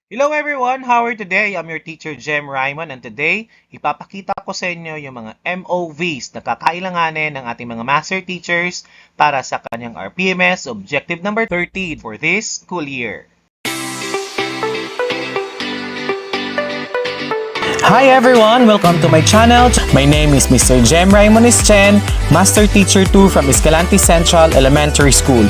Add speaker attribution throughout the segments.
Speaker 1: Hello everyone! How are you today? I'm your teacher Jem Raymond and today, ipapakita ko sa inyo yung mga MOVs na kakailanganin ng ating mga master teachers para sa kanyang RPMS Objective number 13 for this school year.
Speaker 2: Hi everyone! Welcome to my channel. My name is Mr. Jem Raymond Chen, Master Teacher 2 from Escalante Central Elementary School.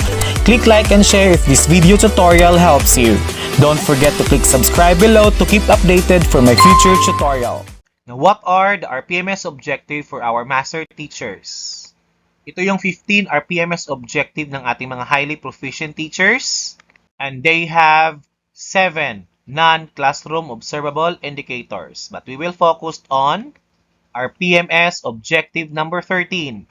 Speaker 2: Click like and share if this video tutorial helps you. Don't forget to click subscribe below to keep updated for my future tutorial.
Speaker 1: Now, what are the RPMS objective for our master teachers? Ito yung 15 RPMS objective ng ating mga highly proficient teachers and they have 7 non-classroom observable indicators. But we will focus on our PMS objective number 13.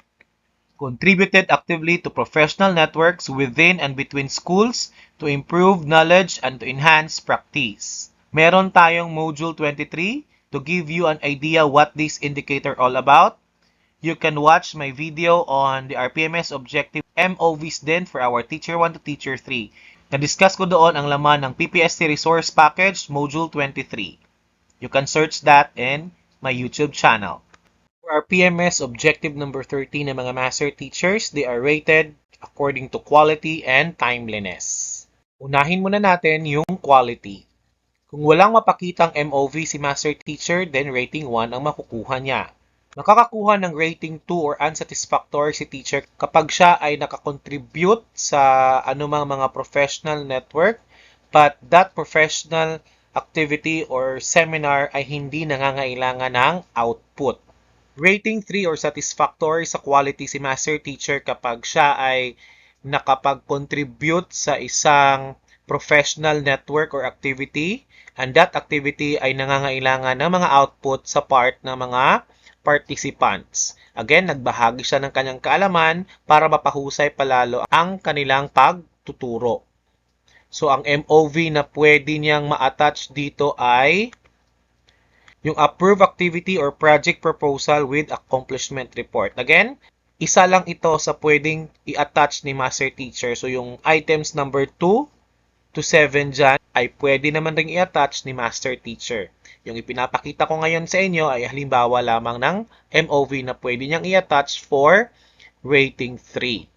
Speaker 1: Contributed actively to professional networks within and between schools to improve knowledge and to enhance practice. Meron tayong Module 23 to give you an idea what this indicator all about. You can watch my video on the RPMS objective MOVs din for our Teacher 1 to Teacher 3. Na-discuss ko doon ang laman ng PPST Resource Package Module 23. You can search that in my YouTube channel. For our PMS Objective number 13 ng mga Master Teachers, they are rated according to quality and timeliness. Unahin muna natin yung quality. Kung walang mapakitang MOV si Master Teacher, then rating 1 ang makukuha niya. Nakakakuha ng rating 2 or unsatisfactory si teacher kapag siya ay nakakontribute sa anumang mga professional network but that professional activity or seminar ay hindi nangangailangan ng output. Rating 3 or satisfactory sa quality si master teacher kapag siya ay nakapag-contribute sa isang professional network or activity and that activity ay nangangailangan ng mga output sa part ng mga participants. Again, nagbahagi siya ng kanyang kaalaman para mapahusay palalo ang kanilang pagtuturo. So, ang MOV na pwede niyang ma-attach dito ay yung Approved Activity or Project Proposal with Accomplishment Report. Again, isa lang ito sa pwedeng i-attach ni Master Teacher. So, yung items number 2 to 7 dyan ay pwede naman rin i-attach ni Master Teacher. Yung ipinapakita ko ngayon sa inyo ay halimbawa lamang ng MOV na pwede niyang i-attach for rating 3.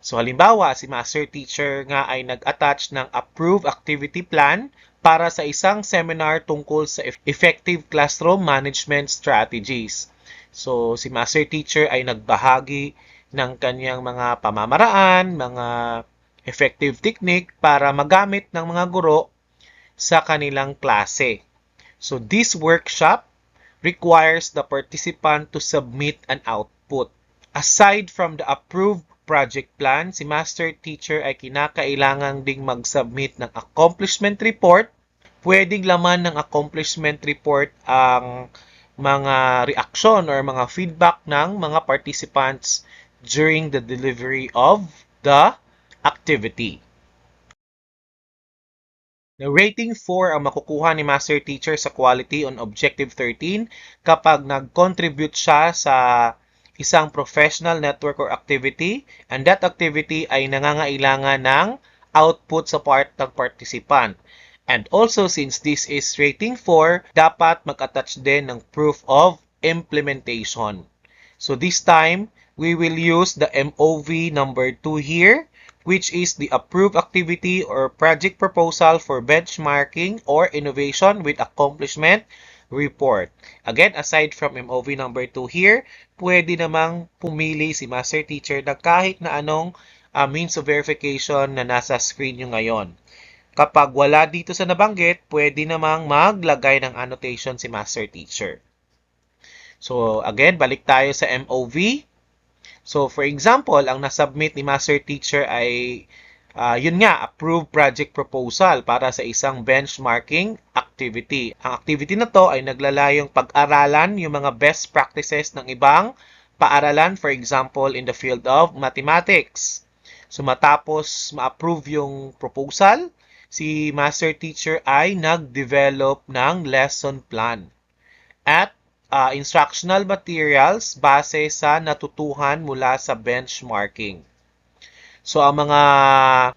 Speaker 1: So halimbawa, si Master Teacher nga ay nag-attach ng Approved Activity Plan para sa isang seminar tungkol sa Effective Classroom Management Strategies. So si Master Teacher ay nagbahagi ng kanyang mga pamamaraan, mga effective technique para magamit ng mga guro sa kanilang klase. So this workshop requires the participant to submit an output. Aside from the approved project plan, si Master Teacher ay kinakailangan ding mag-submit ng accomplishment report. Pwedeng laman ng accomplishment report ang mga reaction or mga feedback ng mga participants during the delivery of the activity. Now, rating 4 ang makukuha ni Master Teacher sa quality on Objective 13 kapag nag-contribute siya sa isang professional network or activity and that activity ay nangangailangan ng output sa part ng participant. And also, since this is rating 4, dapat mag-attach din ng proof of implementation. So this time, we will use the MOV number 2 here, which is the approved activity or project proposal for benchmarking or innovation with accomplishment report. Again, aside from MOV number 2 here, pwede namang pumili si Master Teacher na kahit na anong means of verification na nasa screen nyo ngayon. Kapag wala dito sa nabanggit, pwede namang maglagay ng annotation si Master Teacher. So, again, balik tayo sa MOV. So, for example, ang nasubmit ni Master Teacher ay, yun nga, approved project proposal para sa isang benchmarking activity. Ang activity na to ay naglalayong pag-aralan yung mga best practices ng ibang paaralan, for example, in the field of mathematics. So, matapos ma-approve yung proposal, si Master Teacher ay nag-develop ng lesson plan at instructional materials base sa natutuhan mula sa benchmarking. So, ang mga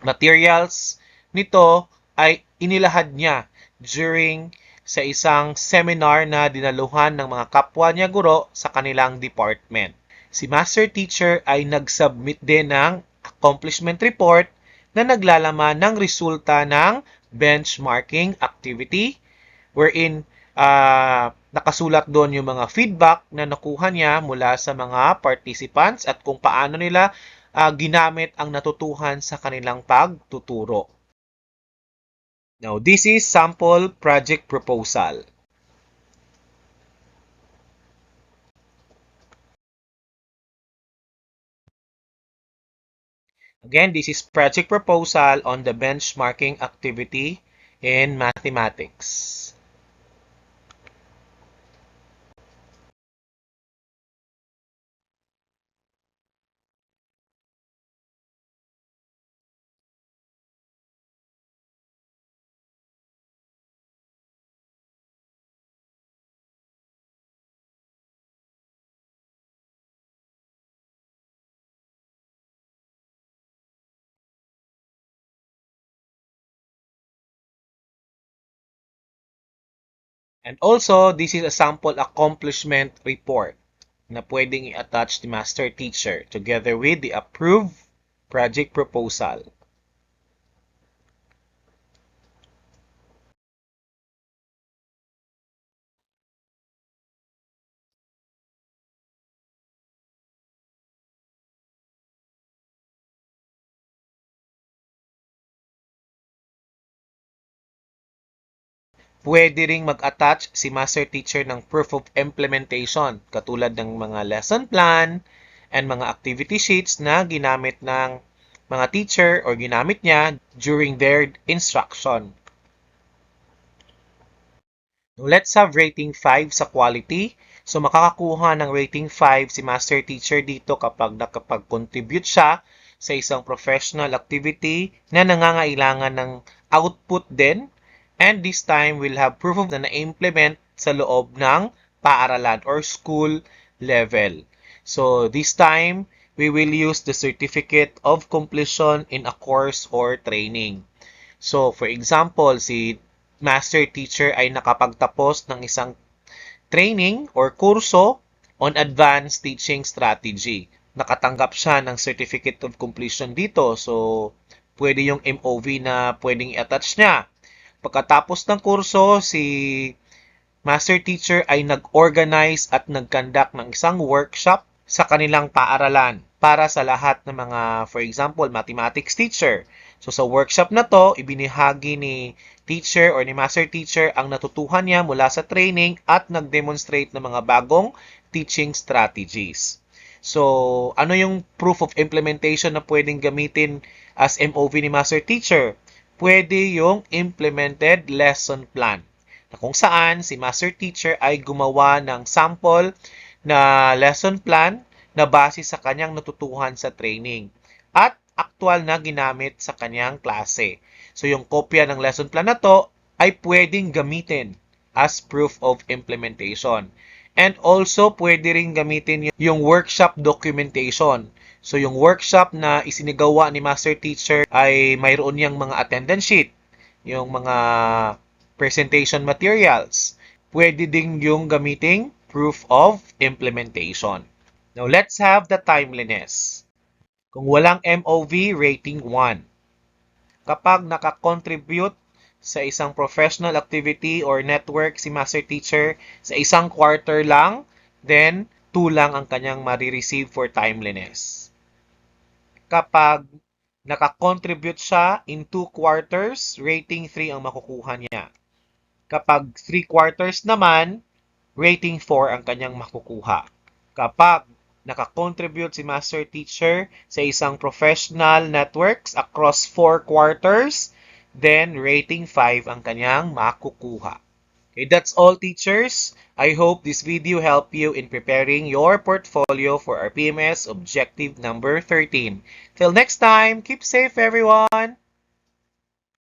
Speaker 1: materials nito ay inilahad niya during sa isang seminar na dinaluhan ng mga kapwa niya guro sa kanilang department. Si Master Teacher ay nag-submit din ng accomplishment report na naglalaman ng resulta ng benchmarking activity wherein nakasulat doon yung mga feedback na nakuha niya mula sa mga participants at kung paano nila ginamit ang natutuhan sa kanilang pagtuturo. Now, this is sample project proposal. Again, this is project proposal on the benchmarking activity in mathematics. And also, this is a sample accomplishment report na pwedeng i-attach ni Master Teacher together with the approved project proposal. Pwede ring mag-attach si Master Teacher ng proof of implementation katulad ng mga lesson plan and mga activity sheets na ginamit ng mga teacher or ginamit niya during their instruction. Let's have rating 5 sa quality. So makakakuha ng rating 5 si Master Teacher dito kapag nakapag-contribute siya sa isang professional activity na nangangailangan ng output din. And this time, we'll have proof of na na-implement sa loob ng paaralan or school level. So this time, we will use the certificate of completion in a course or training. So for example, si Master Teacher ay nakapagtapos ng isang training or kurso on advanced teaching strategy. Nakatanggap siya ng certificate of completion dito. So pwede yung MOV na pwedeng i-attach niya. Pagkatapos ng kurso, si Master Teacher ay nag-organize at nag-conduct ng isang workshop sa kanilang paaralan para sa lahat ng mga, for example, mathematics teacher. So sa workshop na to, ibinahagi ni teacher or ni Master Teacher ang natutuhan niya mula sa training at nag-demonstrate ng mga bagong teaching strategies. So, ano yung proof of implementation na pwedeng gamitin as MOV ni Master Teacher? Pwede yung implemented lesson plan na kung saan si Master Teacher ay gumawa ng sample na lesson plan na base sa kanyang natutuhan sa training at aktual na ginamit sa kanyang klase. So yung kopya ng lesson plan na to ay pwedeng gamitin as proof of implementation. And also, pwede rin gamitin yung workshop documentation. So, yung workshop na isinigawa ni Master Teacher ay mayroon niyang mga attendance sheet, yung mga presentation materials. Pwede din yung gamiting proof of implementation. Now, let's have the timeliness. Kung walang MOV, rating 1. Kapag nakakontribute sa isang professional activity or network si Master Teacher sa isang quarter lang, then 2 lang ang kanyang marireceive for timeliness. Kapag nakakontribute siya in 2 quarters, rating 3 ang makukuha niya. Kapag 3 quarters naman, rating 4 ang kanyang makukuha. Kapag nakakontribute si Master Teacher sa isang professional networks across 4 quarters, then rating 5 ang kanyang makukuha. Okay, that's all teachers. I hope this video helped you in preparing your portfolio for our PMS objective number 13. Till next time, keep safe everyone!